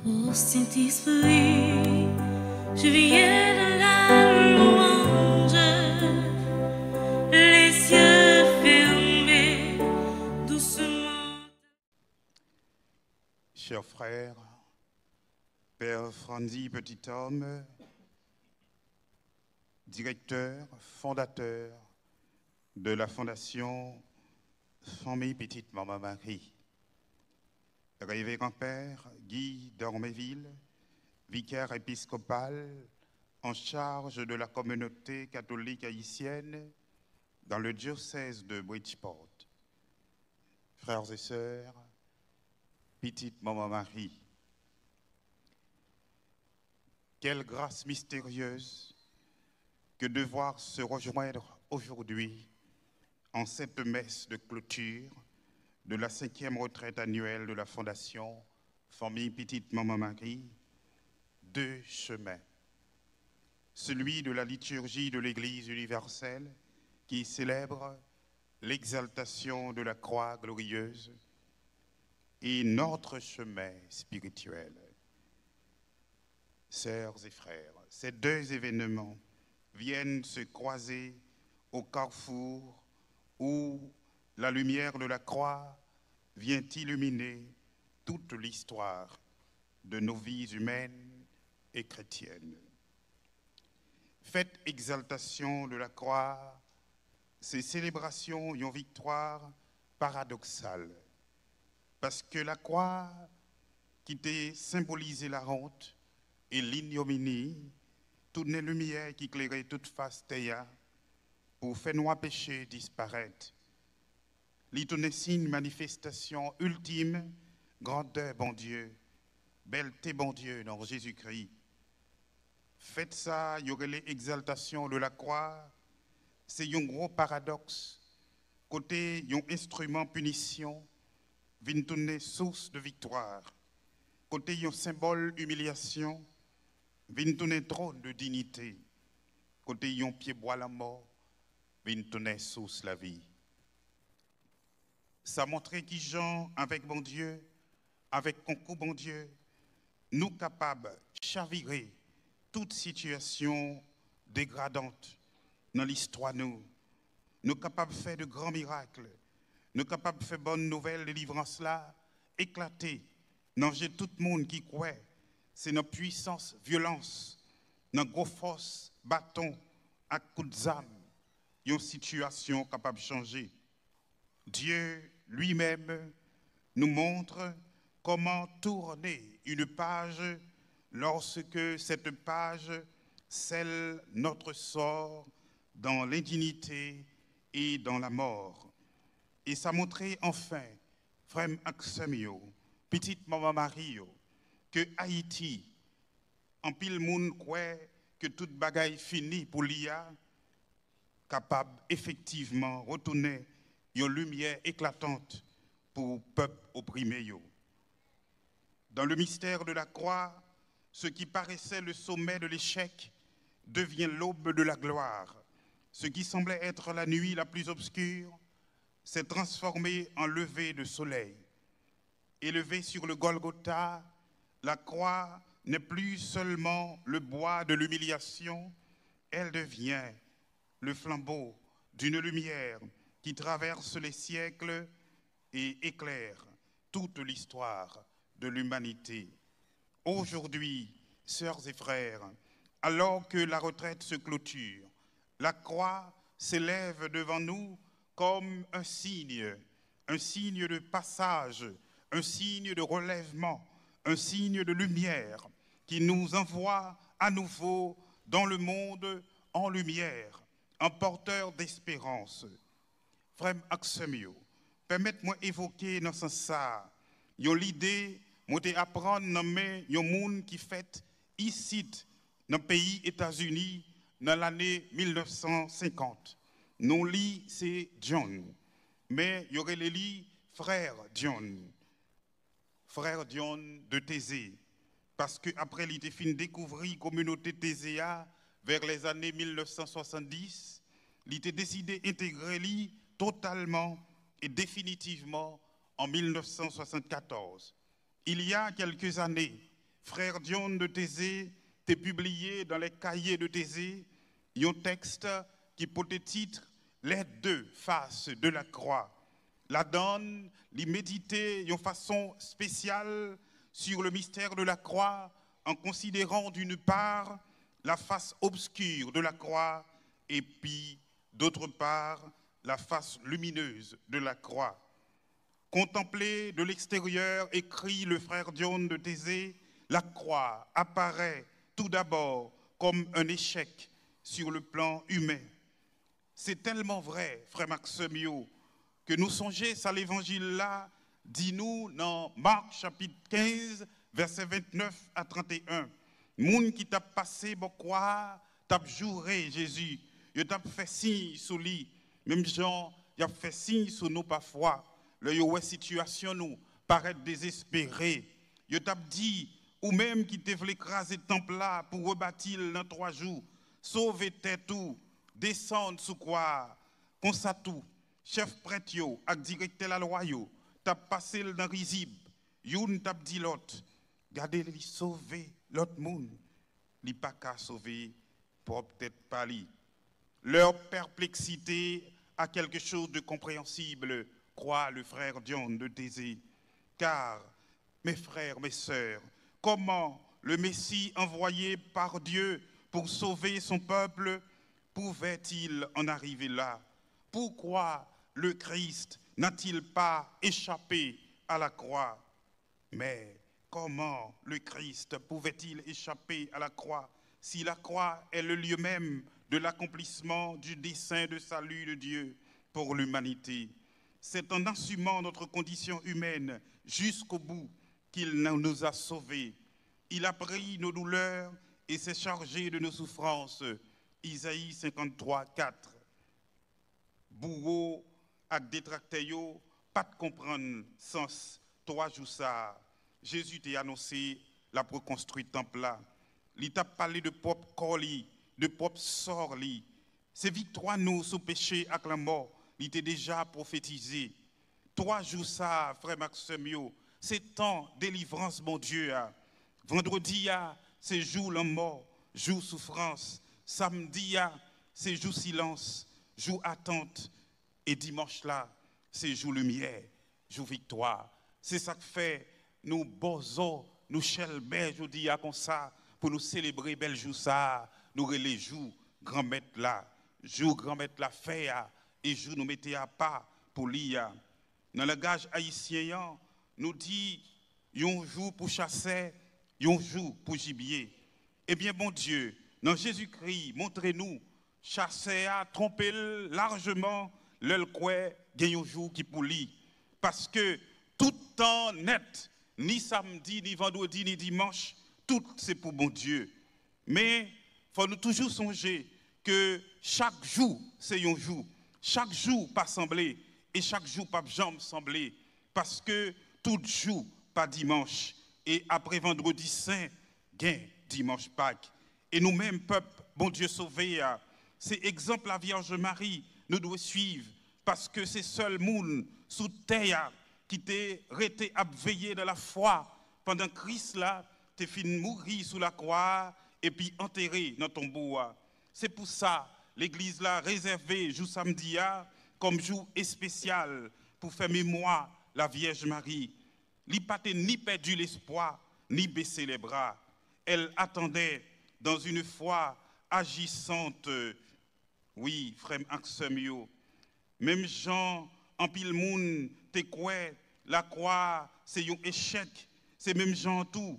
Ô Saint-Esprit, je viens de la louange, les yeux fermés, doucement. Chers frères, Père Franzi Petit-Homme, directeur, fondateur de la Fondation Famille Petite Maman Marie, Révérend Père Guy d'Orméville, vicaire épiscopal en charge de la communauté catholique haïtienne dans le diocèse de Bridgeport. Frères et sœurs, Petite Maman Marie, quelle grâce mystérieuse que de voir se rejoindre aujourd'hui en cette messe de clôture de la 5e retraite annuelle de la Fondation Famille Petite Maman Marie, deux chemins. Celui de la liturgie de l'Église universelle qui célèbre l'exaltation de la croix glorieuse et notre chemin spirituel. Sœurs et frères, ces deux événements viennent se croiser au carrefour où la lumière de la croix vient illuminer toute l'histoire de nos vies humaines et chrétiennes. Fête exaltation de la croix, ces célébrations ont une victoire paradoxale, parce que la croix qui t'a symbolisé la honte et l'ignominie, toutes les lumières qui éclairaient toute face théa pour faire nos péchés disparaître. L'itoné signe manifestation ultime, grandeur bon Dieu, belleté bon Dieu dans Jésus-Christ. Faites ça, il y aurait l'exaltation de la croix, c'est un gros paradoxe. Côté un instrument punition, vient tourner source de victoire. Côté un symbole humiliation, vient tourner trône de dignité. Côté un pied bois la mort, vient tourner source la vie. Ça montrait qui Jean, avec bon Dieu, avec concours bon Dieu, nous capables de chavirer toute situation dégradante dans l'histoire nous capables de faire de grands miracles, nous capables de faire bonne nouvelle de délivrance là, éclater, dans tout le monde qui croit, c'est notre puissance, violence, notre grosse force, bâton, à coups d'âme, une situation capable de changer. Dieu lui-même nous montre comment tourner une page lorsque cette page scelle notre sort dans l'indignité et dans la mort. Et ça montrait enfin, frère Axemio, petite maman Marie, que Haïti, en pile monde croit que toute bagaille finie pour l'IA, capable effectivement retourner une lumière éclatante pour le peuple opprimé. Dans le mystère de la croix, ce qui paraissait le sommet de l'échec devient l'aube de la gloire. Ce qui semblait être la nuit la plus obscure s'est transformé en lever de soleil. Élevée sur le Golgotha, la croix n'est plus seulement le bois de l'humiliation, elle devient le flambeau d'une lumière qui traverse les siècles et éclaire toute l'histoire de l'humanité. Aujourd'hui, sœurs et frères, alors que la retraite se clôture, la croix s'élève devant nous comme un signe de passage, un signe de relèvement, un signe de lumière qui nous envoie à nouveau dans le monde en lumière, un porteur d'espérance. Frère Axemio, permettez-moi d'évoquer dans ce sens l'idée d'apprendre à nommer un monde qui fait ici, dans le pays États-Unis, dans l'année 1950. Non lit, c'est John, mais il y aurait les lits frère John de Thésée, parce qu'après il était fin découvrir la communauté Théséa vers les années 1970, il était décidé d'intégrer lui totalement et définitivement en 1974. Il y a quelques années, frère Dion de Thésée, t'es publié dans les cahiers de Thésée, un texte qui porte le titre « Les deux faces de la croix ». La donne, l'y méditer d'une façon spéciale sur le mystère de la croix, en considérant d'une part la face obscure de la croix et puis d'autre part la face lumineuse de la croix. Contemplé de l'extérieur, écrit le frère Dion de Thésée, la croix apparaît tout d'abord comme un échec sur le plan humain. C'est tellement vrai, frère Maximio, que nous songeons à l'évangile là, dit-nous dans Marc chapitre 15, versets 29 à 31. Moun qui t'a passé bon croire, t'a juré Jésus, il t'a fait signe sous lui, même Jean, il a fait signe sous nous parfois. Le situation nous paraît désespérée. Il t'a dit, ou même qui te voulait écraser le temple là pour rebâtir dans 3 jours, sauver tout, descendre sous quoi, comme ça tout, chef prêtre yo, ak directeur la loi yo, t'a passé dans risible, youn t'a dit l'autre, gardez li sauver l'autre monde, li pas qu'à sauver pour peut-être pas li. Leur perplexité a quelque chose de compréhensible, croit le frère Dion de Thésée. Car, mes frères, mes sœurs, comment le Messie envoyé par Dieu pour sauver son peuple pouvait-il en arriver là? Pourquoi le Christ n'a-t-il pas échappé à la croix? Mais comment le Christ pouvait-il échapper à la croix si la croix est le lieu même de l'accomplissement du dessein de salut de Dieu pour l'humanité? C'est en assumant notre condition humaine jusqu'au bout qu'il nous a sauvés. Il a pris nos douleurs et s'est chargé de nos souffrances. Isaïe 53, 4. Bourreau ak détracteur, pas de comprendre sens 3 jours ça. Jésus t'a annoncé la reconstruit temple là. Il t'a parlé de propre corps, de propre sort. C'est victoire nous sous péché avec la mort. Il était déjà prophétisé. 3 jours ça, frère Maximio, c'est temps délivrance, mon Dieu. Vendredi, c'est jour la mort, jour souffrance. Samedi, c'est jour silence, jour attente. Et dimanche là, c'est jour lumière, jour victoire. C'est ça que fait nous bozo, nous chelbè, je dis comme ça, pour nous célébrer bel jour ça, nous les jours grand maître là, jour grand maître là fait et jour nous mettez à pas pour l'IA. Dans le langage haïtien, nous dit un jour pour chasser, un jour pour gibier. Eh bien, bon Dieu, dans Jésus-Christ, montrez-nous, chasser à tromper largement le quoi, gagne un jour qui pour lui. Parce que tout temps net, ni samedi, ni vendredi, ni dimanche, tout c'est pour bon Dieu. Mais il faut nous toujours songer que chaque jour, c'est un jour. Chaque jour, pas semblé. Et chaque jour, pas jambe semblé. Parce que tout jour, pas dimanche. Et après vendredi saint, gain dimanche Pâques. Et nous-mêmes, peuple, bon Dieu sauvé, c'est exemple la Vierge Marie, nous devons suivre. Parce que c'est seul monde sous terre qui t'est resté à veiller de la foi pendant que Christ là, t'es fini mourir sous la croix et puis enterré dans ton bois. C'est pour ça l'église là réservée jour samedi comme jour spécial pour faire mémoire la Vierge Marie. Elle n'a ni perdu l'espoir ni baissé les bras. Elle attendait dans une foi agissante. Oui, frère Maximio. Même Jean, en pile moun, te quoi, la croix, c'est un échec. C'est même Jean tout.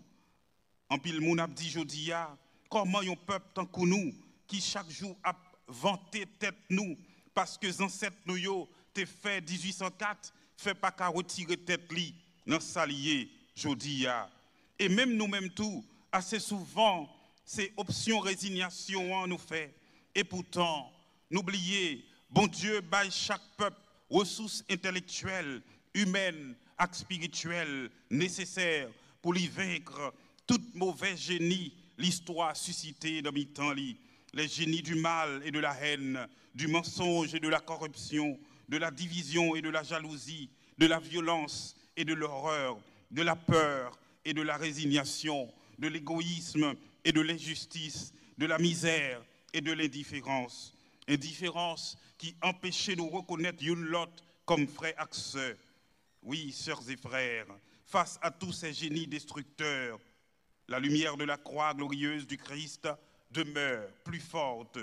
En pile moun a dit jodia, comment un peuple tant que nous, qui chaque jour a vanté tête nous, parce que les ancêtres nous yo, te fait 1804, fait pas qu'à retirer tête li, dans salier, jodia. Et même nous-mêmes tout, assez souvent, ces options résignation nous fait. Et pourtant, n'oubliez, bon Dieu baille chaque peuple ressources intellectuelles, humaines et spirituelles nécessaires pour lui vaincre tout mauvais génie, l'histoire suscitée dans mi-temps, les génies du mal et de la haine, du mensonge et de la corruption, de la division et de la jalousie, de la violence et de l'horreur, de la peur et de la résignation, de l'égoïsme et de l'injustice, de la misère et de l'indifférence. Indifférence qui empêchait de nous reconnaître une l'autre comme frères et sœurs. Oui, sœurs et frères, face à tous ces génies destructeurs, la lumière de la croix glorieuse du Christ demeure plus forte.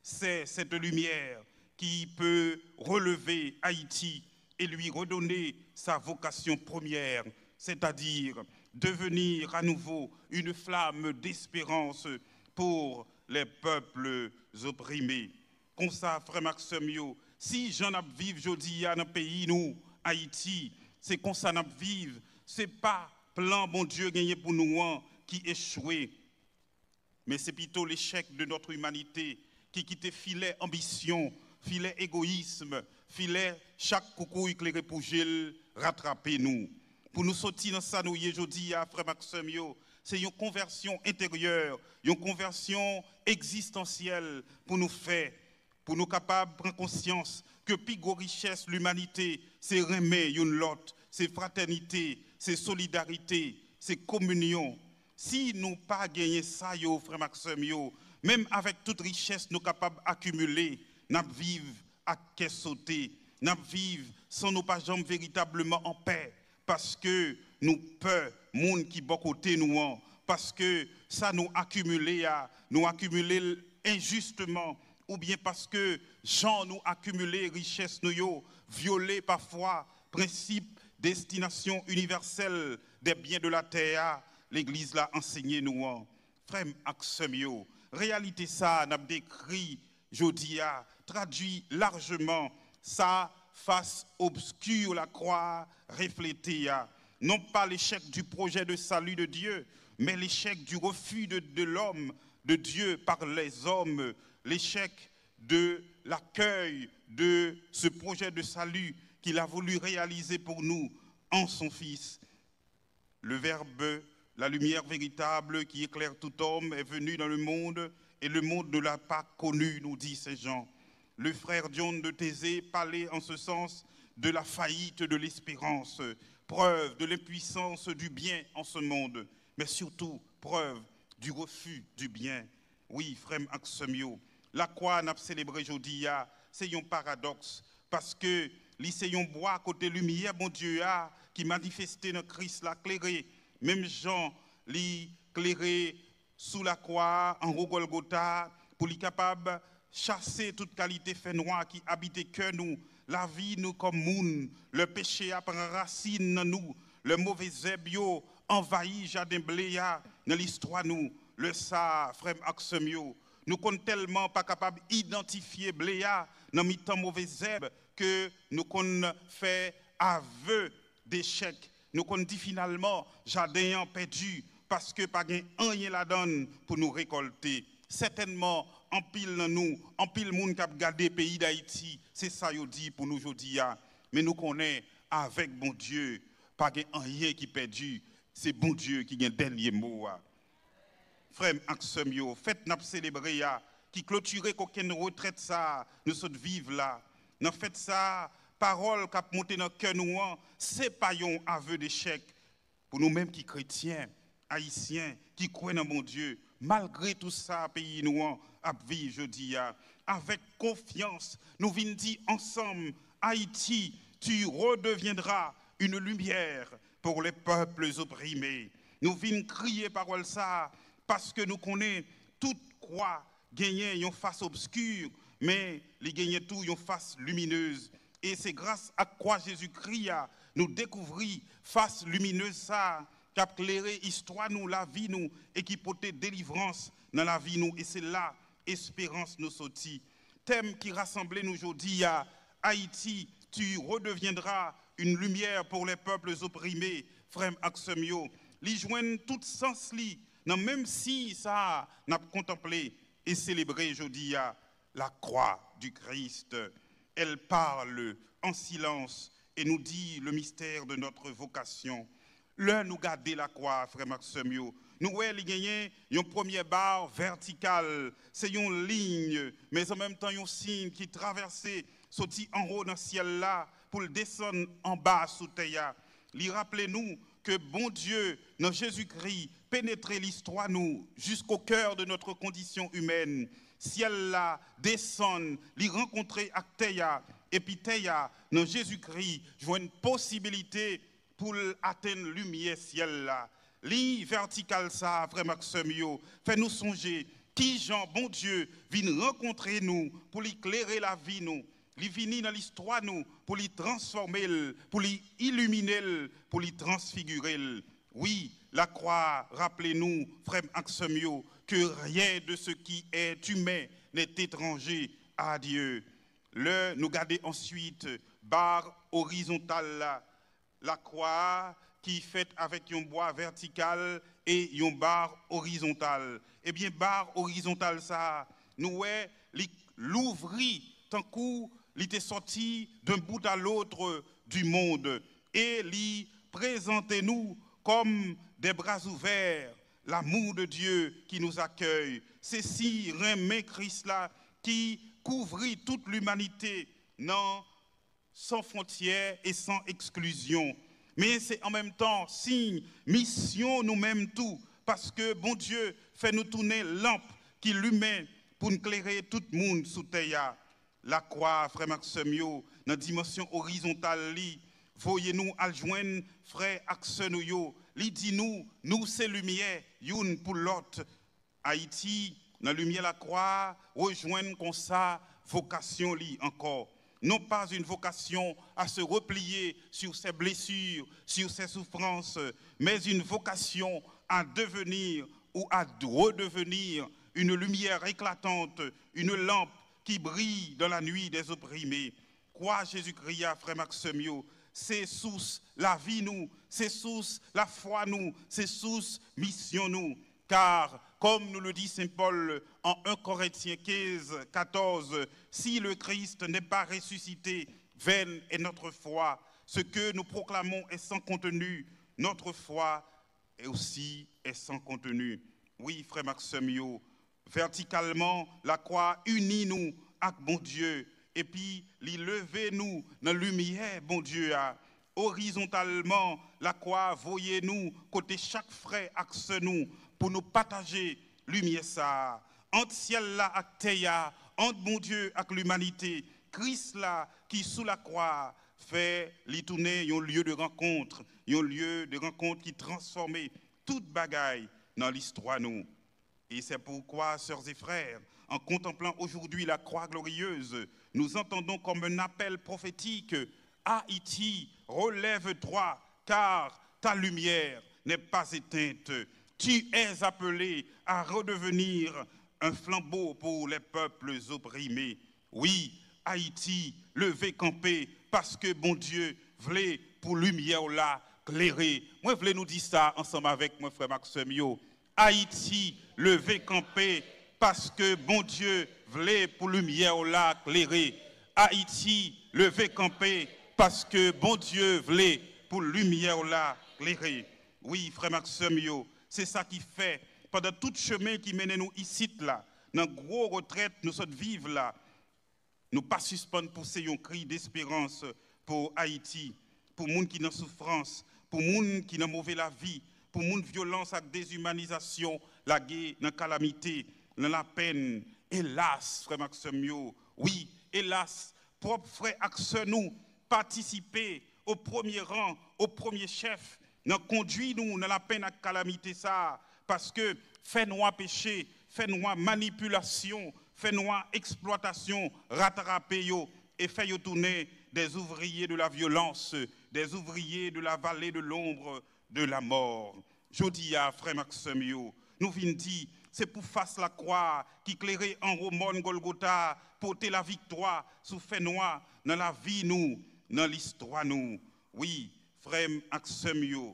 C'est cette lumière qui peut relever Haïti et lui redonner sa vocation première, c'est-à-dire devenir à nouveau une flamme d'espérance pour les peuples opprimés. Comme ça, frère Maxime, si j'en ai vivre aujourd'hui dans le pays, nous, Haïti, c'est comme ça nous vivre. Ce n'est pas plan, bon Dieu, gagné pour nous qui échoué, mais c'est plutôt l'échec de notre humanité qui quitte filet ambition, filet égoïsme, filet chaque coucou éclairé pour Gilles, rattraper nous. Pour nous sortir dans ça, nous, aujourd'hui, frère Maxime, c'est une conversion intérieure, une conversion existentielle pour nous faire, pour nous capables de prendre conscience que plus grande richesse l'humanité, c'est remettre une l'autre, c'est fraternité, c'est solidarité, c'est communion. Si nous pas gagné ça, frère Maxime, même avec toute richesse nous capables d'accumuler, nous vivons à caisse sauter, nous vivons sans nous pas jamais véritablement en paix, parce que nous peur, monde qui bon côté nous, parce que ça nous accumulé injustement, ou bien parce que gens nous accumulé richesse nous violé parfois principe destination universelle des biens de la terre. L'Église l'a enseigné nous. Frère Maxime, réalité ça n'a décrit Jodia, traduit largement sa face obscure la croix reflétée. Non pas l'échec du projet de salut de Dieu, mais l'échec du refus de l'homme, de Dieu par les hommes, l'échec de l'accueil de ce projet de salut qu'il a voulu réaliser pour nous en son Fils. Le Verbe, la lumière véritable qui éclaire tout homme, est venu dans le monde et le monde ne l'a pas connu, nous dit Saint Jean. Le frère John de Thésée parlait en ce sens de la faillite de l'espérance, preuve de l'impuissance du bien en ce monde, mais surtout preuve du refus du bien. Oui, frère Maxime, la croix n'a célébré aujourd'hui, c'est un paradoxe, parce que lycéon bois à côté lumière, bon Dieu, qui manifestait dans Christ, l'a clairé. Même Jean l'y clairé sous la croix, en Golgotha, pour lui capable chasser toute qualité fait noir qui habitait que nous, la vie nous comme moun, le péché a prend racine dans nous, le mauvais zébio envahit jardin bléa dans l'histoire nous, le sa frère Maxime, nous sommes tellement pas capables d'identifier bléa dans mi-temps mauvais zèb que nous avons fait aveu d'échec. Nous avons dit finalement, jardin perdu, parce que pas rien la donne pour nous récolter. Certainement, en pile nous, en pile monde qui a gardé le pays d'Haïti, c'est ça qu'il dit pour nous aujourd'hui. Mais nous connaissons avec bon Dieu, pas rien qui perdu, c'est bon Dieu qui a le dernier mot. Frère Maxime, faites-nous célébrer, qui clôturer qu'aucune retraite ça, nous sommes vivre là. Nous faites ça, parole qui a monté dans le cœur nous, c'est pas un aveu d'échec pour nous-mêmes qui chrétiens, haïtiens, qui croient dans mon Dieu. Malgré tout ça, pays nous à vivre jeudi, avec confiance, nous venons dire ensemble, Haïti, tu redeviendras une lumière pour les peuples opprimés. Nous venons crier parole ça, parce que nous connaissons toute croix gagner une face obscure, mais les gagner tout une face lumineuse. Et c'est grâce à quoi Jésus-Christ nous découvrit face lumineuse ça, qui a éclairé l'histoire nous, la vie nous, et qui portait délivrance dans la vie nous. Et c'est là, espérance nous sortit. Thème qui rassemblait nous aujourd'hui à Haïti, tu redeviendras une lumière pour les peuples opprimés, frère Maxime. Li joignent tout sens li, non, même si ça n'a contemplé et célébré aujourd'hui la croix du Christ. Elle parle en silence et nous dit le mystère de notre vocation. L'un nous garder la croix, frère Maxime. Nous voyons une première barre verticale, c'est une ligne, mais en même temps un signe qui traverse, sorti en haut dans le ciel là, pour le descendre en bas sous terre. Lui rappelez-nous que bon Dieu, dans Jésus-Christ, pénètre l'histoire nous jusqu'au cœur de notre condition humaine. Si elle la descend, l'y rencontrer Acteia et puis Teia, dans Jésus-Christ, joue une possibilité pour atteindre lumière ciel là. Li vertical ça, frère Maxime yo, fait nous songer qui Jean bon Dieu vient rencontrer nous pour éclairer la vie nous. Il vient dans l'histoire nous pour lui transformer, pour lui illuminer, pour lui transfigurer. Oui, la croix, rappelez-nous, frère Maxime yo, que rien de ce qui est humain n'est étranger à Dieu. Nous garder ensuite barre horizontale la croix qui est faite avec un bois vertical et une barre horizontale. Eh bien, barre horizontale, ça, nous, l'ouvrir tant coup, il était sorti d'un bout à l'autre du monde et lui présentez-nous comme des bras ouverts, l'amour de Dieu qui nous accueille. C'est si remet Christ là qui couvrit toute l'humanité, non, sans frontières et sans exclusion. Mais c'est en même temps signe, mission nous-mêmes tout, parce que bon Dieu fait nous tourner lampe qui l'humain pour éclairer tout le monde sous terre. La croix, frère Maxime, dans la dimension horizontale, voyez-nous à joindre frère Axel yo, li dit nous c'est lumière, une pour l'autre. Haïti, dans la lumière la croix, rejoindre comme ça vocation li encore. Non pas une vocation à se replier sur ses blessures, sur ses souffrances, mais une vocation à devenir ou à redevenir une lumière éclatante, une lampe qui brille dans la nuit des opprimés. Crois Jésus-Christ, frère Maxime, c'est source la vie nous, c'est source la foi nous, c'est source mission nous. Car, comme nous le dit Saint Paul en 1 Corinthiens 15, 14, si le Christ n'est pas ressuscité, vaine est notre foi. Ce que nous proclamons est sans contenu. Notre foi est aussi sans contenu. Oui, frère Maxime, verticalement, la croix unit nous avec bon Dieu. Et puis, il lever nous dans la lumière, bon Dieu. Horizontalement, la croix, voyez-nous, côté chaque frère, axe nous, pour nous partager lumière ça. Entre ciel là, avec terre, entre bon Dieu, avec l'humanité, Christ là, qui sous la croix, fait l'y tourner un lieu de rencontre, un lieu de rencontre qui transforme toute bagaille dans l'histoire nous. Et c'est pourquoi, sœurs et frères, en contemplant aujourd'hui la croix glorieuse, nous entendons comme un appel prophétique, Haïti, relève-toi, car ta lumière n'est pas éteinte. Tu es appelé à redevenir un flambeau pour les peuples opprimés. Oui, Haïti, levez camper, parce que bon Dieu voulait pour lumière là clairer. Moi, je voulais nous dire ça ensemble avec mon frère Maxime. Haïti, levez camper, parce que bon Dieu voulait pour lumière là clairer. Haïti, levez camper, parce que bon Dieu voulait pour lumière là clairer. Oui, frère Maxime, c'est ça qui fait, pendant tout chemin qui mène nous ici, là, dans une grosse retraite, nous sommes vivre là, nous pas suspendre pousser un cri d'espérance pour Haïti, pour les gens qui sont en souffrance, pour les gens qui ont mauvais la vie, pour les gens qui violence et déshumanisation, la guerre, la calamité, la peine. Hélas, frère Maxime, oui, hélas, propre frère Axel, nous participer au premier rang, au premier chef, nous conduit nous dans la peine et la calamité ça, parce que fait nous péché, fait nous manipulation, fait nous exploitation, rattraper yo et fait yo tourner des ouvriers de la violence, des ouvriers de la vallée de l'ombre de la mort. Je dis à frère Maxime, nous venons dire, c'est pour face la croix qui éclairait en Romone Golgotha, porter la victoire sous fait noir dans la vie nous, dans l'histoire nous. Oui, frère Maxime,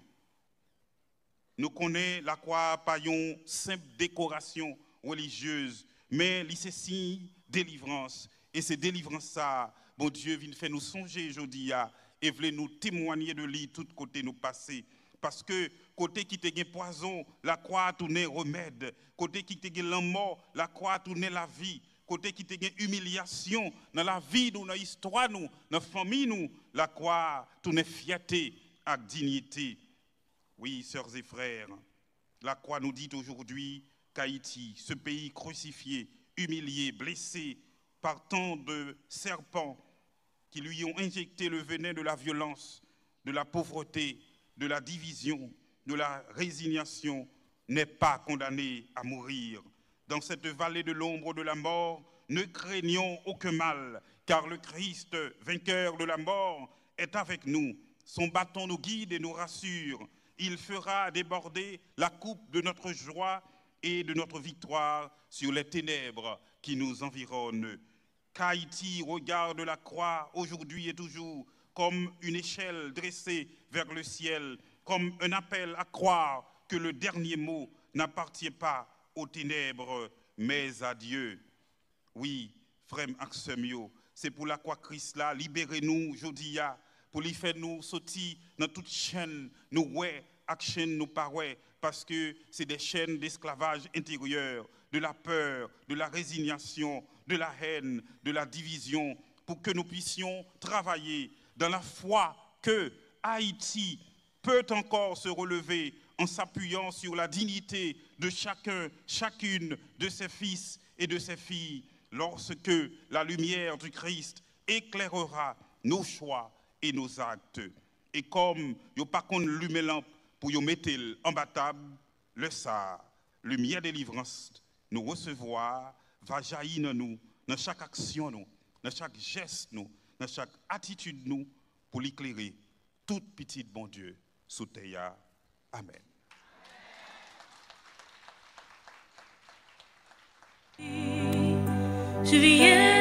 nous connaissons la croix par une simple décoration religieuse, mais c'est signe délivrance. Et c'est délivrance ça, bon Dieu vient faire nous songer aujourd'hui et veut nous témoigner de lui tout côté nous passer. Parce que côté qui te gagne poison, la croix a tourné remède. Côté qui te gagne la mort, la croix a tourné la vie. Côté qui te gagne humiliation dans la vie, dans l'histoire, dans la famille, nous, la croix a tourné fierté et dignité. Oui, sœurs et frères, la croix nous dit aujourd'hui qu'Haïti, ce pays crucifié, humilié, blessé par tant de serpents qui lui ont injecté le venin de la violence, de la pauvreté, de la division, de la résignation, n'est pas condamné à mourir. Dans cette vallée de l'ombre de la mort, ne craignons aucun mal, car le Christ, vainqueur de la mort, est avec nous. Son bâton nous guide et nous rassure. Il fera déborder la coupe de notre joie et de notre victoire sur les ténèbres qui nous environnent. Qu'Haïti regarde la croix aujourd'hui et toujours comme une échelle dressée vers le ciel, comme un appel à croire que le dernier mot n'appartient pas aux ténèbres, mais à Dieu. Oui, frère Axemio, c'est pour la croix Christ là, libérez-nous aujourd'hui, pour lui faire nous sortir dans toute chaîne, nous ouais, chaîne nous paraît, parce que c'est des chaînes d'esclavage intérieur, de la peur, de la résignation, de la haine, de la division, pour que nous puissions travailler dans la foi que Haïti peut encore se relever en s'appuyant sur la dignité de chacun, chacune de ses fils et de ses filles, lorsque la lumière du Christ éclairera nos choix et nos actes. Et comme yo pas qu'on lume lampe pour yo mettre en bataille, le ça, lumière délivrance, nous recevoir va jaillir dans nous, dans chaque action nous, dans chaque geste nous, dans chaque attitude nous, pour l'éclairer toute petite bon Dieu sous terre. Amen. Je viens